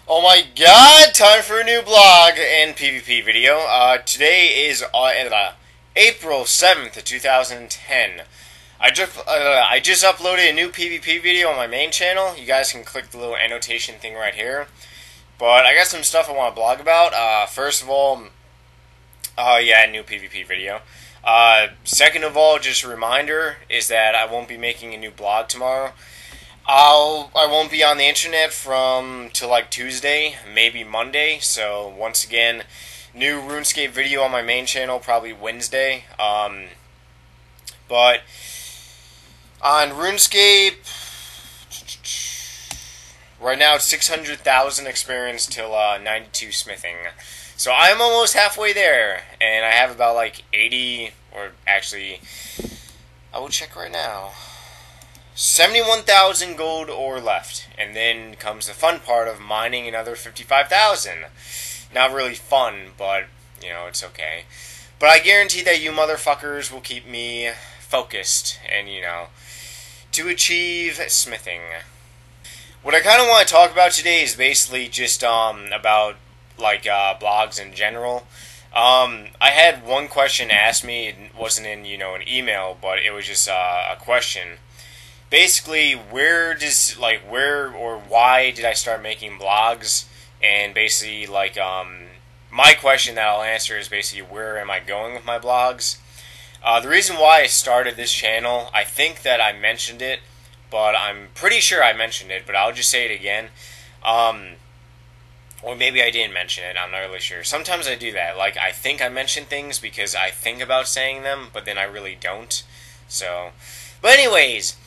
Oh my god, time for a new blog and PvP video. Today is April 7th of 2010. I just uploaded a new PvP video on my main channel. You guys can click the little annotation thing right here. But I got some stuff I want to blog about. First of all, yeah, new PvP video. Second of all, just a reminder is that I won't be making a new blog tomorrow. I won't be on the internet from till like Tuesday, maybe Monday. So once again, new Runescape video on my main channel probably Wednesday. But on RuneScape, right now it's 600,000 experience till 92 smithing. So I'm almost halfway there, and I have about like 80, or actually, I will check right now. 71,000 gold ore left, and then comes the fun part of mining another 55,000. Not really fun, but, you know, it's okay. But I guarantee that you motherfuckers will keep me focused, and, you know, to achieve smithing. What I kind of want to talk about today is basically just, about, like, blogs in general. I had one question asked me. It wasn't in, you know, an email, but it was just a question. Basically, where or why did I start making blogs? And basically, like, my question that I'll answer is basically, where am I going with my blogs? The reason why I started this channel, I think that I mentioned it, but I'm pretty sure I mentioned it, but I'll just say it again. Or maybe I didn't mention it, I'm not really sure. Sometimes I do that. Like, I think I mention things because I think about saying them, but then I really don't. So, but anyways,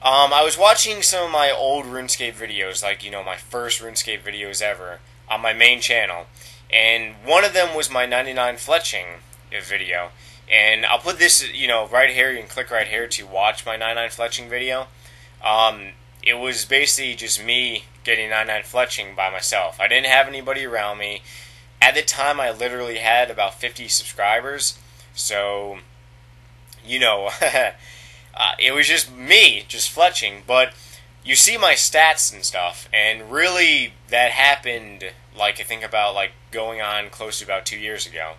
I was watching some of my old RuneScape videos, like, you know, my first RuneScape videos ever, on my main channel. And one of them was my 99 fletching video. And I'll put this, you know, right here. You can click right here to watch my 99 fletching video. It was basically just me getting 99 fletching by myself. I didn't have anybody around me. At the time, I literally had about 50 subscribers. So, you know, it was just me, just fletching. But you see my stats and stuff, and really that happened, like, I think about, like, going on close to about 2 years ago.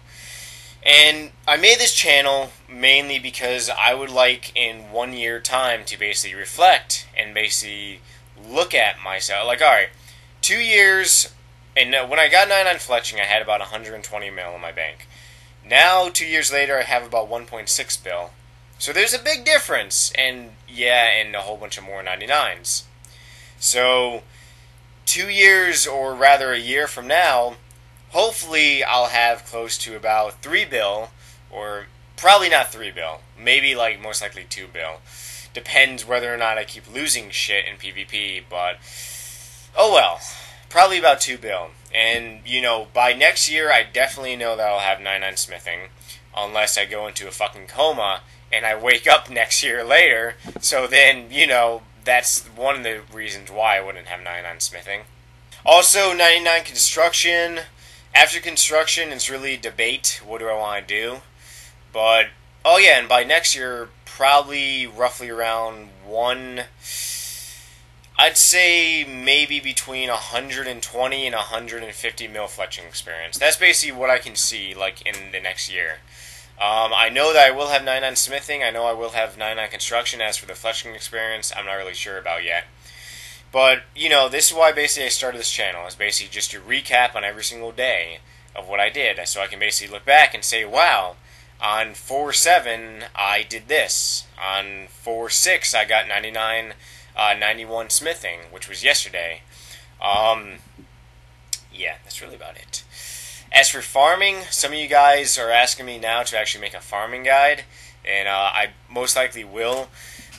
And I made this channel mainly because I would like, in 1 year time, to basically reflect and basically look at myself. Like, alright, 2 years, and when I got 99 fletching, I had about 120 mil in my bank. Now, 2 years later, I have about 1.6 bill. So there's a big difference, and yeah, and a whole bunch of more 99s. So, 2 years, or rather a year from now, hopefully I'll have close to about 3 bill, or probably not 3 bill, maybe like most likely 2 bill. Depends whether or not I keep losing shit in PvP, but oh well, probably about 2 bill. And, you know, by next year I definitely know that I'll have 99 smithing, unless I go into a fucking coma and I wake up next year later. So then, you know, that's one of the reasons why I wouldn't have 99 smithing. Also, 99 construction. After construction, it's really debate. What do I want to do? But, oh yeah, and by next year, probably roughly around I'd say maybe between 120 and 150 mil fletching experience. That's basically what I can see, like, in the next year. I know that I will have 99 smithing. I know I will have 99 construction. As for the fletching experience, I'm not really sure about yet. But, you know, this is why basically I started this channel. It's basically just to recap on every single day of what I did. So I can basically look back and say, wow, on 4-7, I did this. On 4-6, I got 91 smithing, which was yesterday. Yeah, that's really about it. As for farming, some of you guys are asking me now to actually make a farming guide. And I most likely will.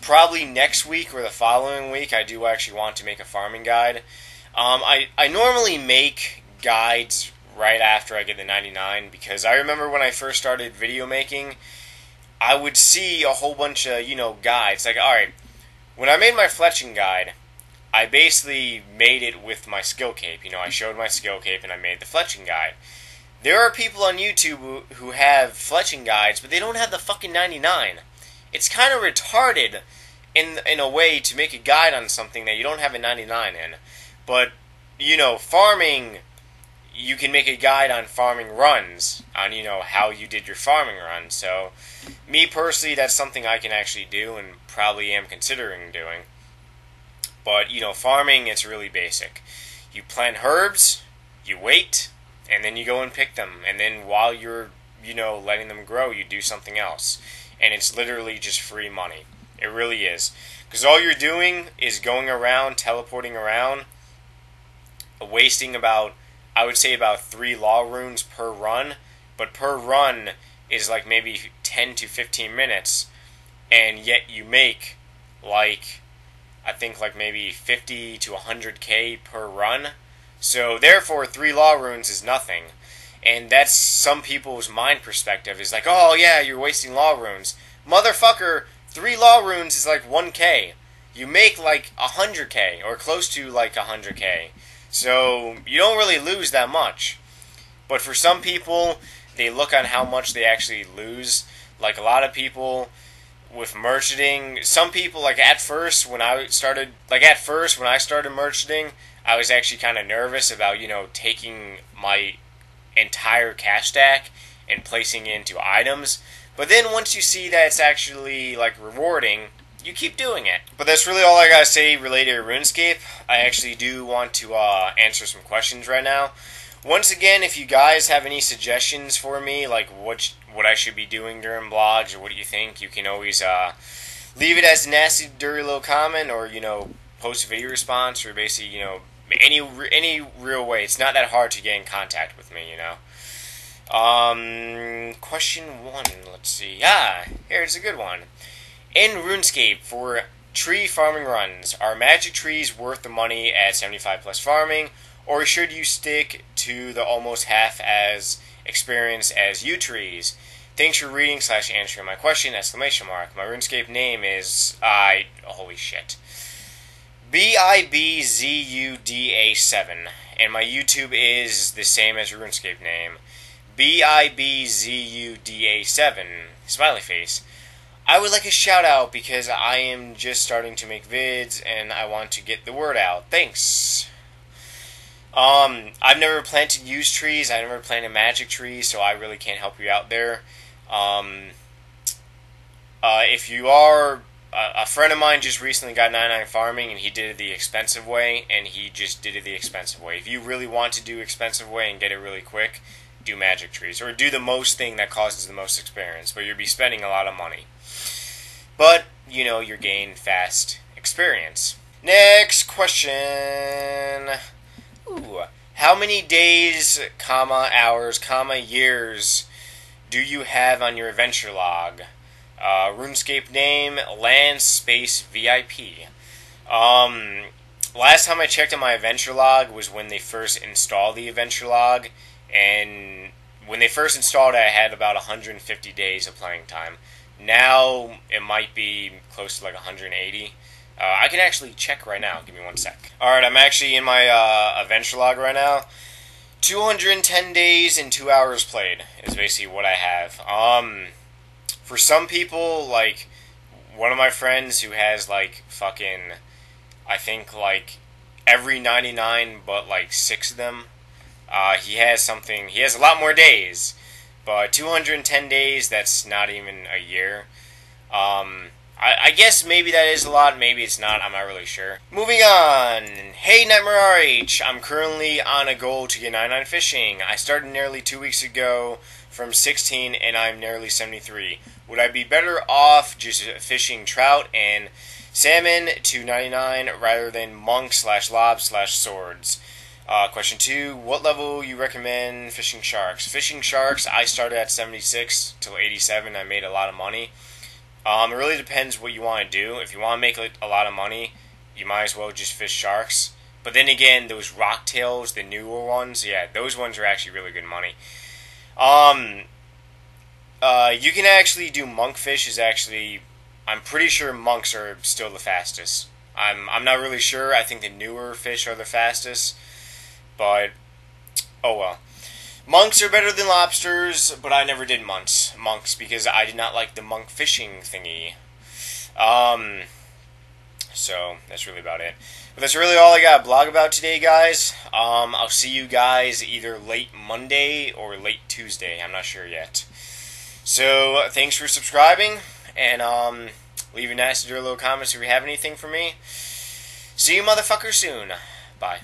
Probably next week or the following week, I do actually want to make a farming guide. I normally make guides right after I get the 99, because I remember when I first started video making, I would see a whole bunch of, you know, guides. Like, alright, when I made my fletching guide, I basically made it with my skill cape. You know, I showed my skill cape and I made the fletching guide. There are people on YouTube who have fletching guides, but they don't have the fucking 99. It's kind of retarded in a way to make a guide on something that you don't have a 99 in. But farming, you can make a guide on farming runs, on, how you did your farming run. So, me personally, that's something I can actually do and probably am considering doing. But, farming, it's really basic. You plant herbs, you wait, and then you go and pick them. And then while you're, letting them grow, you do something else. And it's literally just free money. It really is. Because all you're doing is going around, teleporting around, wasting I would say about 3 law runes per run, but per run is like maybe 10 to 15 minutes, and yet you make I think maybe 50 to 100k per run. So therefore 3 law runes is nothing. And that's some people's mind perspective, is like, oh yeah, you're wasting law runes. Motherfucker, 3 law runes is like 1k. You make 100k, or close to 100k. So, you don't really lose that much. But for some people, they look on how much they actually lose. Like, a lot of people with merchanting, some people, at first, when I started merchanting, I was actually kind of nervous about, taking my entire cash stack and placing it into items. But then once you see that it's actually, rewarding, you keep doing it. But that's really all I gotta say related to RuneScape. I actually do want to answer some questions right now. Once again, if you guys have any suggestions for me, like what I should be doing during blogs, or what do you think, you can always leave it as a nasty, dirty little comment, or post a video response, or basically any real way. It's not that hard to get in contact with me. Question 1. Let's see. Here's a good one. In RuneScape, for tree farming runs, are magic trees worth the money at 75 plus farming, or should you stick to the almost half as experience as yew trees? Thanks for reading / answering my question, ! My RuneScape name is, holy shit, BIBZUDA7, and my YouTube is the same as your RuneScape name, BIBZUDA7, smiley face. I would like a shout out because I am just starting to make vids and I want to get the word out. Thanks. I've never planted yew trees. I never planted magic trees, so I really can't help you out there. If you are, a friend of mine just recently got 99 farming and he did it the expensive way, and he just did it the expensive way. If you really want to do expensive way and get it really quick, do magic trees, or do the most thing that causes the most experience, but you'll be spending a lot of money. But, you're gaining fast experience. Next question. How many days, hours, years do you have on your adventure log? RuneScape name, land space VIP. Last time I checked on my adventure log was when they first installed the adventure log, and when they first installed it, I had about 150 days of playing time. Now, it might be close to 180. I can actually check right now. Give me 1 sec. Alright, I'm actually in my adventure log right now. 210 days and 2 hours played is basically what I have. For some people, one of my friends who has, fucking, I think, every 99 but, 6 of them, he has a lot more days. But 210 days, that's not even a year. I guess maybe that is a lot, maybe it's not, I'm not really sure. Moving on. Hey Nightmare RH, I'm currently on a goal to get 99 fishing. I started nearly 2 weeks ago from 16 and I'm nearly 73. Would I be better off just fishing trout and salmon to 99 rather than monk / lob / swords? Question 2, what level you recommend fishing sharks? Fishing sharks, I started at 76 till 87. I made a lot of money. It really depends what you want to do. If you want to make a lot of money, you might as well just fish sharks. But then again, those rocktails, the newer ones, yeah, those ones are actually really good money. You can actually do monkfish. Is actually, I'm pretty sure monks are still the fastest. I'm not really sure. I think the newer fish are the fastest. But, oh well. Monks are better than lobsters, but I never did monks because I did not like the monk fishing thingy. So, that's really about it. But that's really all I got to blog about today, guys. I'll see you guys either late Monday or late Tuesday. I'm not sure yet. So, thanks for subscribing, and leave your nasty little comments if you have anything for me. See you motherfuckers soon. Bye.